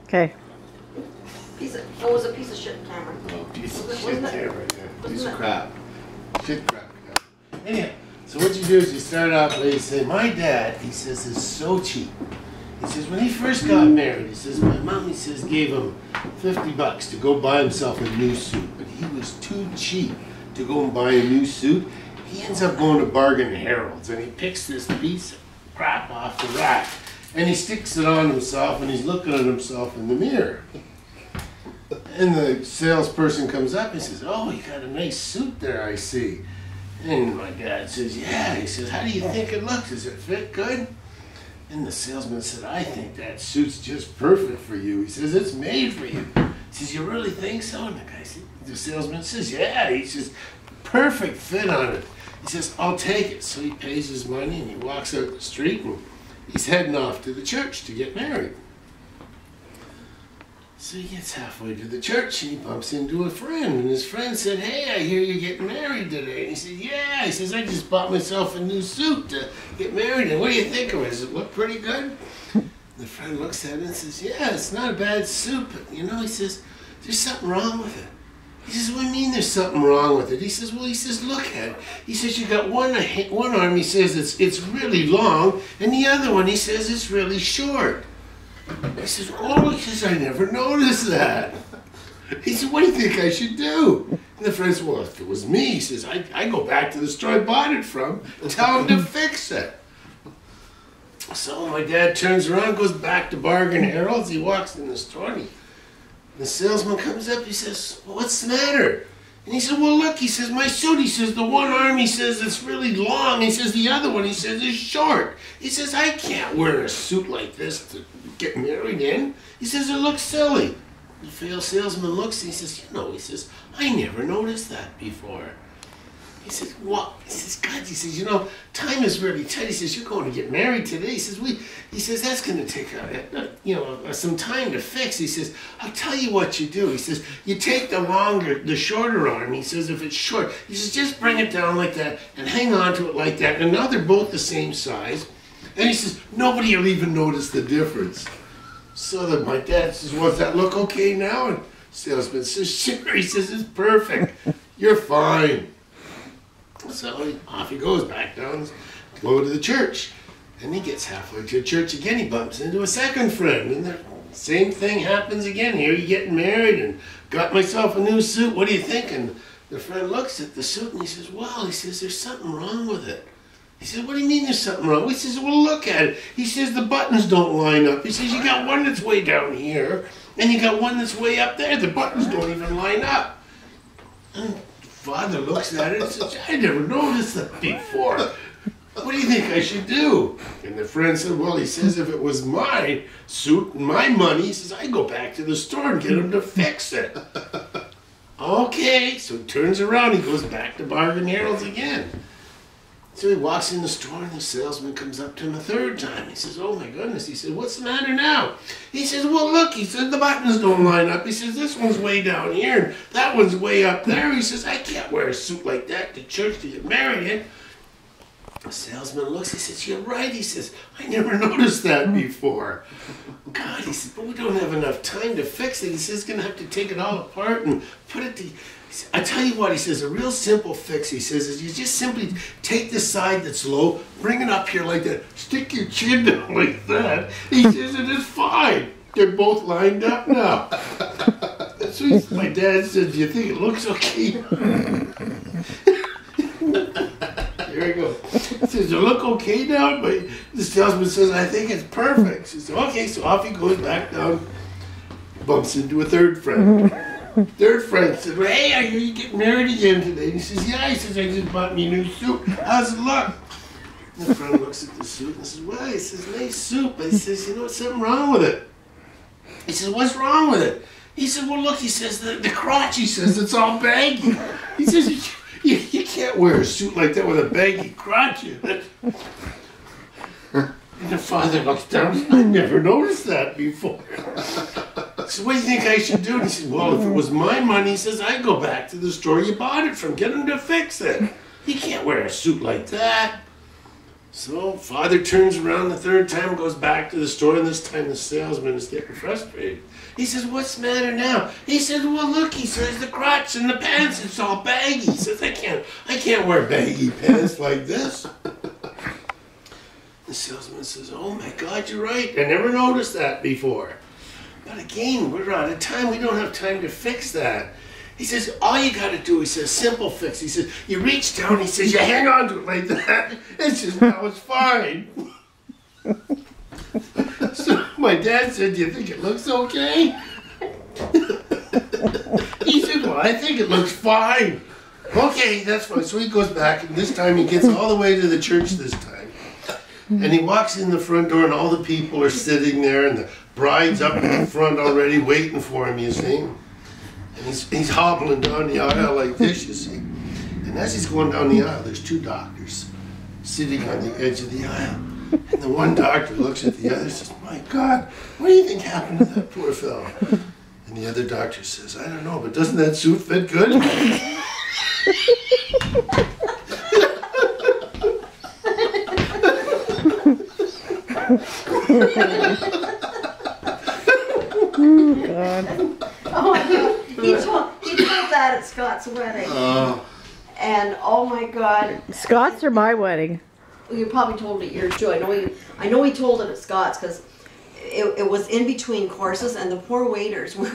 Okay. It was a piece of shit camera. Oh, piece of Wasn't shit it? camera. Yeah. Piece of it? crap. Shit crap. Yeah. Anyhow, so what you do is you start off by you say, my dad, he says, is so cheap. He says, when he first got married, he says, my mom, he says, gave him $50 to go buy himself a new suit. But he was too cheap to go and buy a new suit. He ends up going to Bargain Harold's and he picks this piece of crap off the rack and he sticks it on himself and he's looking at himself in the mirror. And the salesperson comes up and says, oh, you got a nice suit there, I see. And my dad says, yeah. He says, how do you think it looks? Does it fit good? And the salesman said, I think that suit's just perfect for you. He says, it's made for you. He says, you really think so? And the salesman says, yeah. He says, perfect fit on it. He says, I'll take it. So he pays his money and he walks out the street and he's heading off to the church to get married. So he gets halfway to the church and he bumps into a friend. And his friend said, hey, I hear you're getting married today. And he said, yeah. He says, I just bought myself a new suit to get married in. What do you think of it? Does it look pretty good? The friend looks at it and says, yeah, it's not a bad suit. But, you know, he says, there's something wrong with it. He says, what do you mean there's something wrong with it? He says, well, he says, look at it. He says, you got one arm, he says, it's really long, and the other one, he says, it's really short. He says, oh, he says, I never noticed that. He said, what do you think I should do? And the friend said, well, if it was me, he says, I go back to the store I bought it from, tell him to fix it. So my dad turns around, goes back to Bargain Harold's, he walks in the store, and the salesman comes up, he says, well, what's the matter? And he said, well, look, he says, my suit, he says, the one arm, he says, it's really long. He says, the other one, he says, is short. He says, I can't wear a suit like this to get married in. He says, it looks silly. The failed salesman looks, and he says, you know, he says, I never noticed that before. He says, what? He says, God, he says, you know, time is really tight. He says, you're going to get married today. He says, he says, that's going to take, some time to fix. He says, I'll tell you what you do. He says, you take the shorter arm. He says, if it's short, he says, just bring it down like that and hang on to it like that. And now they're both the same size. And he says, nobody will even notice the difference. So that my dad says, well, does that look okay now? And the salesman says, sure. He says, it's perfect. You're fine. So off he goes back down, go to the church. And he gets halfway to church again, he bumps into a second friend. And the same thing happens again. Here you're getting married and got myself a new suit. What do you think? And the friend looks at the suit and he says, well, he says, there's something wrong with it. He says, what do you mean there's something wrong? He says, well, look at it. He says, the buttons don't line up. He says, you got one that's way down here and you got one that's way up there. The buttons don't even line up. And Father looks at it and says, I never noticed that before. What do you think I should do? And the friend said, well, he says, if it was my suit and my money, he says, I'd go back to the store and get him to fix it. Okay, so he turns around, he goes back to Bargain Harold's again. So he walks in the store and the salesman comes up to him a third time. He says, oh my goodness. He said, what's the matter now? He says, well, look, he said, the buttons don't line up. He says, this one's way down here and that one's way up there. He says, I can't wear a suit like that to church to get married in. The salesman looks, he says, you're right. He says, I never noticed that before. God, he said, but we don't have enough time to fix it. He says, he's going to have to take it all apart and put it to... I tell you what, he says, a real simple fix, he says, is you just simply take the side that's low, bring it up here like that, stick your chin down like that. He says, it is fine. They're both lined up now. So my dad said, do you think it looks okay? Here we go. He says, does it look okay now? But the salesman says, I think it's perfect. He says, okay, so off he goes back down, bumps into a third friend. Third friend said, well, hey, I hear you getting married again today. And he says, yeah. He says, I just bought me a new suit. How's it look? And the friend looks at the suit and says, well, he says, nice suit. But he says, you know, something wrong with it. He says, what's wrong with it? He said, well, look, he says, the crotch, he says, it's all baggy. He says, you can't wear a suit like that with a baggy crotch in it. And the father looks down, I never noticed that before. So what do you think I should do? And he said, well, if it was my money, he says, I'd go back to the store you bought it from, get him to fix it. He can't wear a suit like that. So father turns around the third time, goes back to the store, and this time the salesman is getting frustrated. He says, "What's the matter now?" He says, "Well, look," he says, "the crotch and the pants, it's all baggy." He says, I can't wear baggy pants like this." The salesman says, "Oh my God, you're right. I never noticed that before. But again, we're out of time. We don't have time to fix that." He says, "All you got to do," he says, "simple fix." He says, "You reach down," he says, "you hang on to it like that. It's just, now it's fine." So my dad said, "Do you think it looks okay?" He said, "Well, I think it looks fine." "Okay, that's fine." So he goes back, and this time he gets all the way to the church this time. And he walks in the front door, and all the people are sitting there, and the bride's up in the front already waiting for him, you see. And he's hobbling down the aisle like this, you see. And as he's going down the aisle, there's two doctors sitting on the edge of the aisle. And the one doctor looks at the other and says, "My God, what do you think happened to that poor fellow?" And the other doctor says, "I don't know, but doesn't that suit fit good?" Oh, God. Oh my God. He told that at Scott's wedding. And oh my God. Scott's or my wedding? You probably told it at yours too. I know he told it at Scott's because it was in between courses, and the poor waiters were